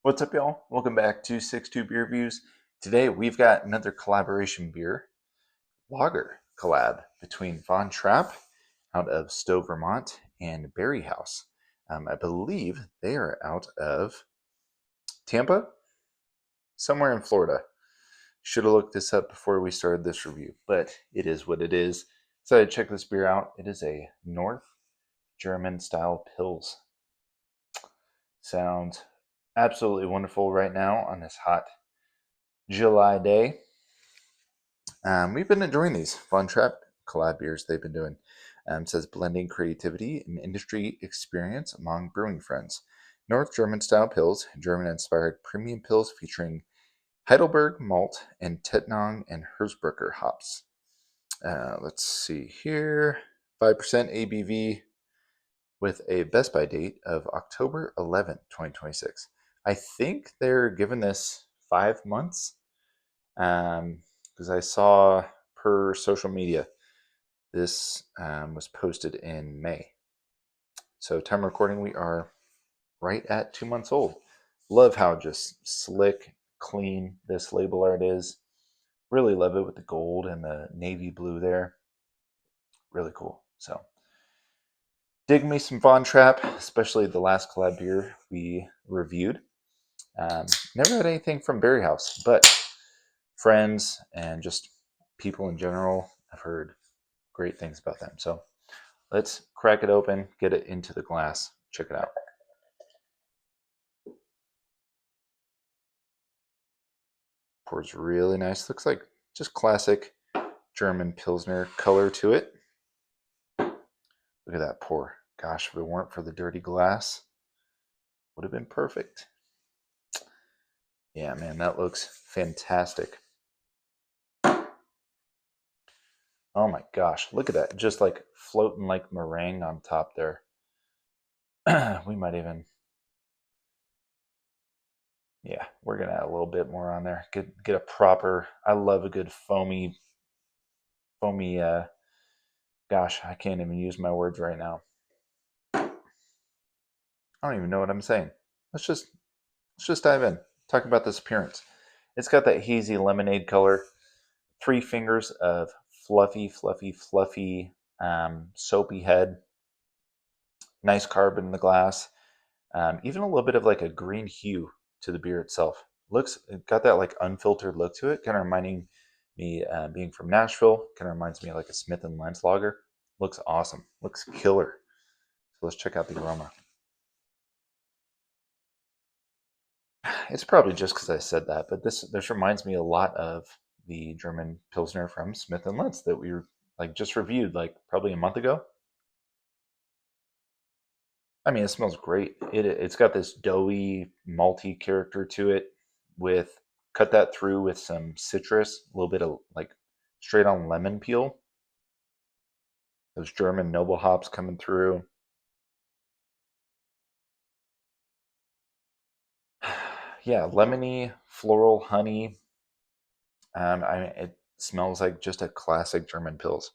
What's up, y'all? Welcome back to 6-2 Beer Reviews. Today we've got another collaboration beer, lager collab between Von Trapp out of Stowe, Vermont, and BarrieHaus. I believe they are out of Tampa, somewhere in Florida. Should have looked this up before we started this review, but it is what it is. So I checked this beer out. It is a North German style Pils. Sounds absolutely wonderful right now on this hot July day. We've been enjoying these Von Trapp collab beers they've been doing. It says blending creativity and industry experience among brewing friends. North German style pills, German inspired premium pills featuring Heidelberg malt and Tettnang and Hersbucker hops. Let's see here. 5% ABV with a best by date of October 11th, 2026. I think they're giving this 5 months because I saw per social media this was posted in May. So time recording, we are right at 2 months old. Love how just slick, clean this label art is. Really love it with the gold and the navy blue there. Really cool. So dig me some Von Trapp, especially the last collab beer we reviewed. Never had anything from BarrieHaus, but friends and just people in general have heard great things about them. So let's crack it open, get it into the glass, check it out. Pours really nice. Looks like just classic German Pilsner color to it. Look at that pour. Gosh, if it weren't for the dirty glass, would have been perfect. Yeah, man, that looks fantastic. Oh my gosh, look at that. Just like floating like meringue on top there. We might even, yeah, we're going to add a little bit more on there. Get a proper, I love a good foamy, gosh, I can't even use my words right now. I don't even know what I'm saying. Let's just dive in. Talk about this appearance. It's got that hazy lemonade color. 3 fingers of fluffy, soapy head. Nice carbon in the glass. Even a little bit of like a green hue to the beer itself. It got that like unfiltered look to it. Kind of reminding me, being from Nashville, kind of reminds me of like a Smith and Lance lager. Looks awesome. Looks killer. So let's check out the aroma. It's probably just because I said that, but this reminds me a lot of the German Pilsner from Smith and Lance that we just reviewed like probably a month ago. I mean, it smells great. It's got this doughy, malty character to it. Cut that through with some citrus, a little bit of like straight on lemon peel. Those German noble hops coming through. Yeah, lemony, floral, honey. It smells like just a classic German Pils.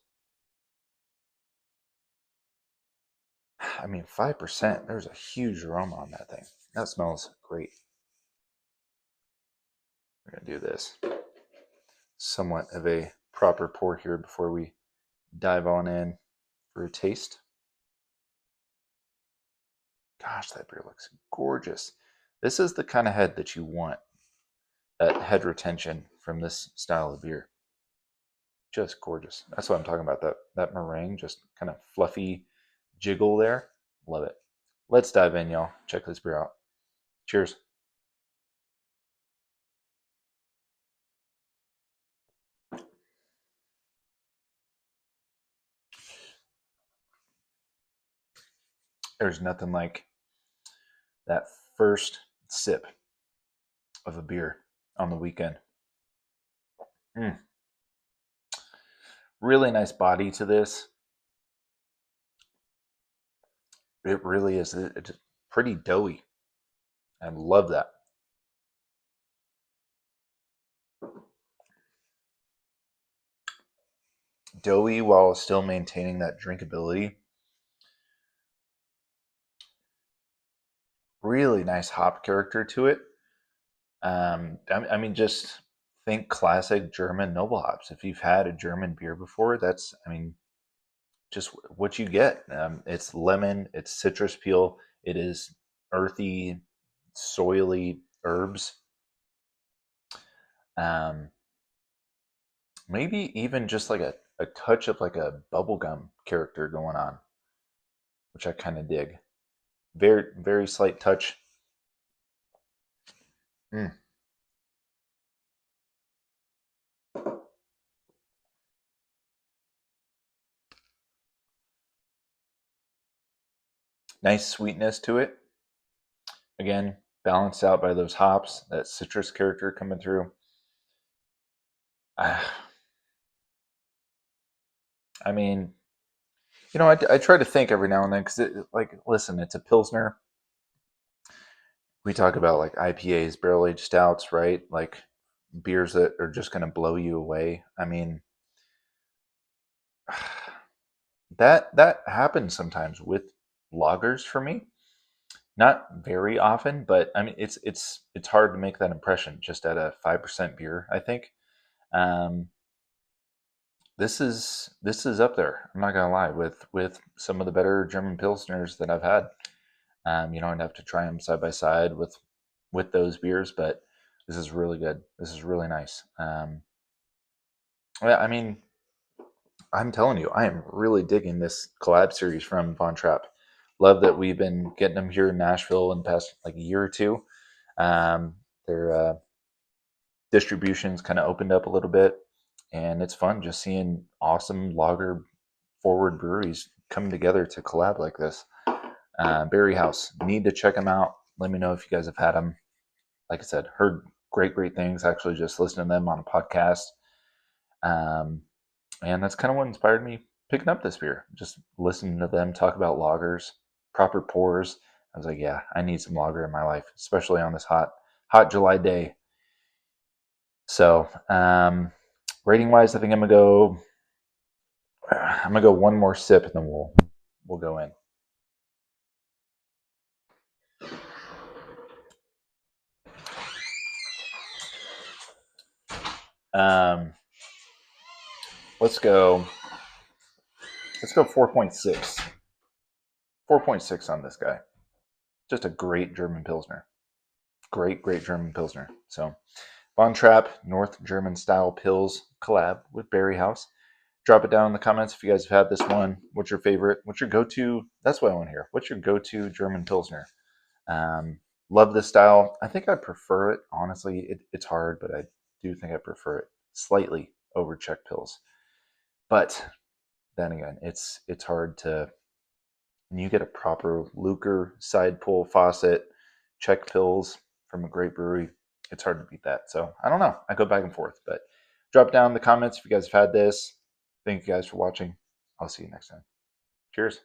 I mean, 5%. There's a huge aroma on that thing. That smells great. We're going to do this. Somewhat of a proper pour here before we dive on in for a taste. Gosh, that beer looks gorgeous. This is the kind of head that you want. That head retention from this style of beer. Just gorgeous. That's what I'm talking about. That meringue, just kind of fluffy jiggle there. Love it. Let's dive in, y'all. Check this beer out. Cheers. There's nothing like that first sip of a beer on the weekend. Really nice body to this. It really is. It's pretty doughy. I love that. Doughy while still maintaining that drinkability. Really nice hop character to it. I mean, just think classic German noble hops. If you've had a German beer before, that's, I mean, just what you get. It's lemon, it's citrus peel, it is earthy, soily herbs. Um, Maybe even just like a touch of like a bubblegum character going on, which I kind of dig. Very, very slight touch. Mm. Nice sweetness to it. Again, balanced out by those hops, that citrus character coming through. Ah, I mean, I try to think every now and then because, like, listen, it's a Pilsner. We talk about like IPAs, barrel aged stouts, right? Like beers that are just going to blow you away. I mean, that happens sometimes with lagers for me. Not very often, but I mean, it's hard to make that impression just at a 5% beer. I think um, this is up there. I'm not gonna lie with some of the better German pilsners that I've had. You don't have to try them side by side with those beers, but this is really good. This is really nice. Yeah, I mean, I'm telling you, I am really digging this collab series from Von Trapp. Love that we've been getting them here in Nashville in the past like year or two. Their distribution's kind of opened up a little bit, and it's fun just seeing awesome lager forward breweries coming together to collab like this. BarrieHaus, need to check them out. Let me know if you guys have had them. Like I said, heard great things. Actually, just listening to them on a podcast. Um, and that's kind of what inspired me picking up this beer. Just listening to them talk about lagers, proper pours. I was like, yeah, I need some lager in my life, especially on this hot July day. So, rating wise, I think I'm gonna go one more sip and then we'll go in. Um, let's go. Let's go 4.6. 4.6 on this guy. Just a great German Pilsner. Great German Pilsner. So, Von Trapp, North German style Pils collab with BarrieHaus. Drop it down in the comments if you guys have had this one. What's your favorite? What's your go-to? That's what I want to hear. What's your go-to German Pilsner? Love this style. I think I prefer it. Honestly, it's hard, but I do think I prefer it slightly over Czech Pils. But then again, it's hard to when you get a proper Luker side pull faucet, Czech Pils from a great brewery. It's hard to beat that. So I don't know. I go back and forth, but drop down in the comments if you guys have had this. Thank you guys for watching. I'll see you next time. Cheers.